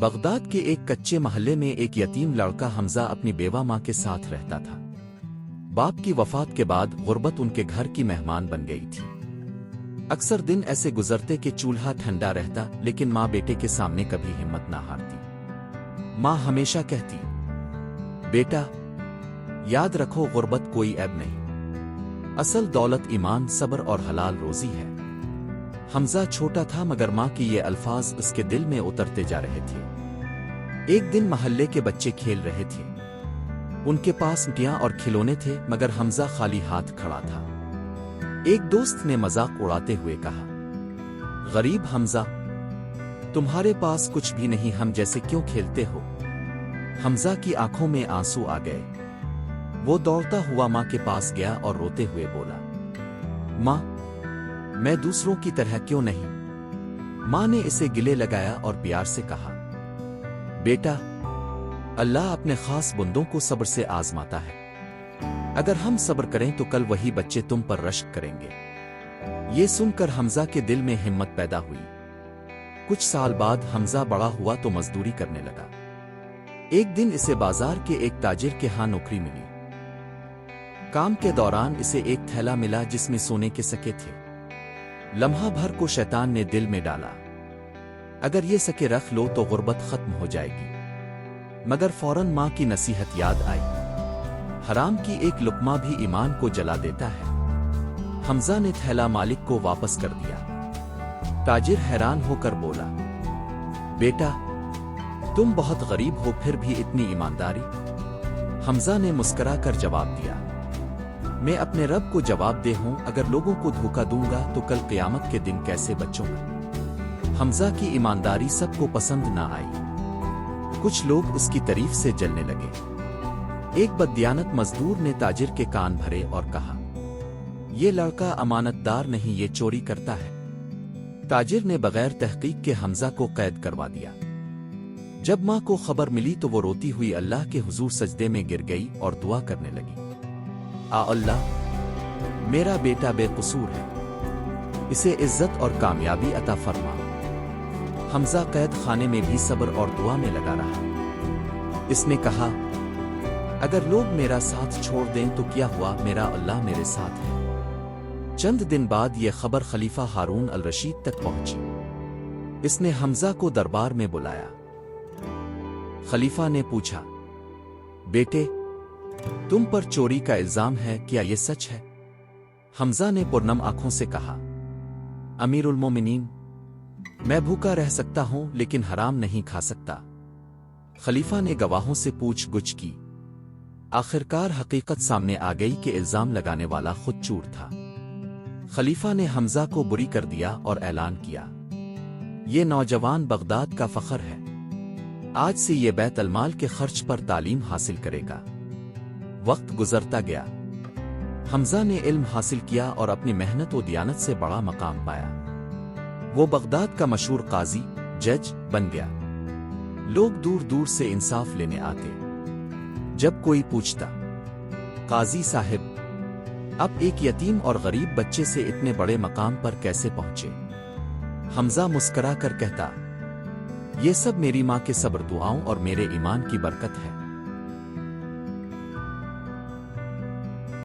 Baghdad کے ایک کچے محلے میں ایک یتیم لڑکا حمزہ اپنی بیوہ ماں کے ساتھ رہتا تھا۔ باپ کی وفات کے بعد غربت ان کے گھر کی مہمان بن گئی تھی۔ اکثر دن ایسے گزرتے کہ چولہا ٹھنڈا رہتا، لیکن ماں بیٹے کے سامنے کبھی ہمت نہ ہارتی۔ ماں ہمیشہ کہتی، بیٹا یاد رکھو، غربت کوئی عیب نہیں، اصل دولت ایمان، صبر اور حلال روزی ہے۔ حمزہ چھوٹا تھا، مگر ماں کی یہ الفاظ اس کے دل میں اترتے جا رہے تھے۔ ایک دن محلے کے بچے کھیل رہے تھے، ان کے پاس مٹیاں اور کھلونے تھے، مگر حمزہ خالی ہاتھ کھڑا تھا۔ ایک دوست نے مذاق اڑاتے ہوئے کہا، غریب حمزہ، تمہارے پاس کچھ بھی نہیں، ہم جیسے کیوں کھیلتے ہو؟ حمزہ کی آنکھوں میں آنسو آ گئے۔ وہ دوڑتا ہوا ماں کے پاس گیا اور روتے ہوئے بولا، ماں، میں دوسروں کی طرح کیوں نہیں؟ ماں نے اسے گلے لگایا اور پیار سے کہا، بیٹا، اللہ اپنے خاص بندوں کو صبر سے آزماتا ہے۔ اگر ہم صبر کریں تو کل وہی بچے تم پر رشک کریں گے۔ یہ سن کر حمزہ کے دل میں ہمت پیدا ہوئی۔ کچھ سال بعد حمزہ بڑا ہوا تو مزدوری کرنے لگا۔ ایک دن اسے بازار کے ایک تاجر کے ہاں نوکری ملی۔ کام کے دوران اسے ایک تھیلا ملا جس میں سونے کے سکے تھے۔ لمحہ بھر کو شیطان نے دل میں ڈالا، اگر یہ سکے رکھ لو تو غربت ختم ہو جائے گی، مگر فوراً ماں کی نصیحت یاد آئی، حرام کی ایک لقمہ بھی ایمان کو جلا دیتا ہے۔ حمزہ نے تھیلا مالک کو واپس کر دیا۔ تاجر حیران ہو کر بولا، بیٹا، تم بہت غریب ہو، پھر بھی اتنی ایمانداری؟ حمزہ نے مسکرا کر جواب دیا، میں اپنے رب کو جواب دہ ہوں، اگر لوگوں کو دھوکہ دوں گا تو کل قیامت کے دن کیسے بچوں گا؟ حمزہ کی ایمانداری سب کو پسند نہ آئی، کچھ لوگ اس کی تعریف سے جلنے لگے۔ ایک بددیانت مزدور نے تاجر کے کان بھرے اور کہا، یہ لڑکا امانت دار نہیں، یہ چوری کرتا ہے۔ تاجر نے بغیر تحقیق کے حمزہ کو قید کروا دیا۔ جب ماں کو خبر ملی تو وہ روتی ہوئی اللہ کے حضور سجدے میں گر گئی اور دعا کرنے لگی، اللہ، میرا بیٹا بے قصور ہے، اسے عزت اور کامیابی عطا فرما۔ حمزہ قید خانے میں بھی صبر اور دعا میں لگا رہا۔ اس نے کہا، اگر لوگ میرا ساتھ چھوڑ دیں تو کیا ہوا، میرا اللہ میرے ساتھ ہے۔ چند دن بعد یہ خبر خلیفہ ہارون الرشید تک پہنچی۔ اس نے حمزہ کو دربار میں بلایا۔ خلیفہ نے پوچھا، بیٹے، تم پر چوری کا الزام ہے، کیا یہ سچ ہے؟ حمزہ نے پرنم آنکھوں سے کہا، امیر المومنین، میں بھوکا رہ سکتا ہوں لیکن حرام نہیں کھا سکتا۔ خلیفہ نے گواہوں سے پوچھ گچھ کی۔ آخرکار حقیقت سامنے آ گئی کہ الزام لگانے والا خود چور تھا۔ خلیفہ نے حمزہ کو بری کر دیا اور اعلان کیا، یہ نوجوان بغداد کا فخر ہے، آج سے یہ بیت المال کے خرچ پر تعلیم حاصل کرے گا۔ وقت گزرتا گیا، حمزہ نے علم حاصل کیا اور اپنی محنت و دیانت سے بڑا مقام پایا۔ وہ بغداد کا مشہور قاضی، جج بن گیا۔ لوگ دور دور سے انصاف لینے آتے۔ جب کوئی پوچھتا، قاضی صاحب، اب ایک یتیم اور غریب بچے سے اتنے بڑے مقام پر کیسے پہنچے؟ حمزہ مسکرا کر کہتا، یہ سب میری ماں کے صبر، دعاؤں اور میرے ایمان کی برکت ہے۔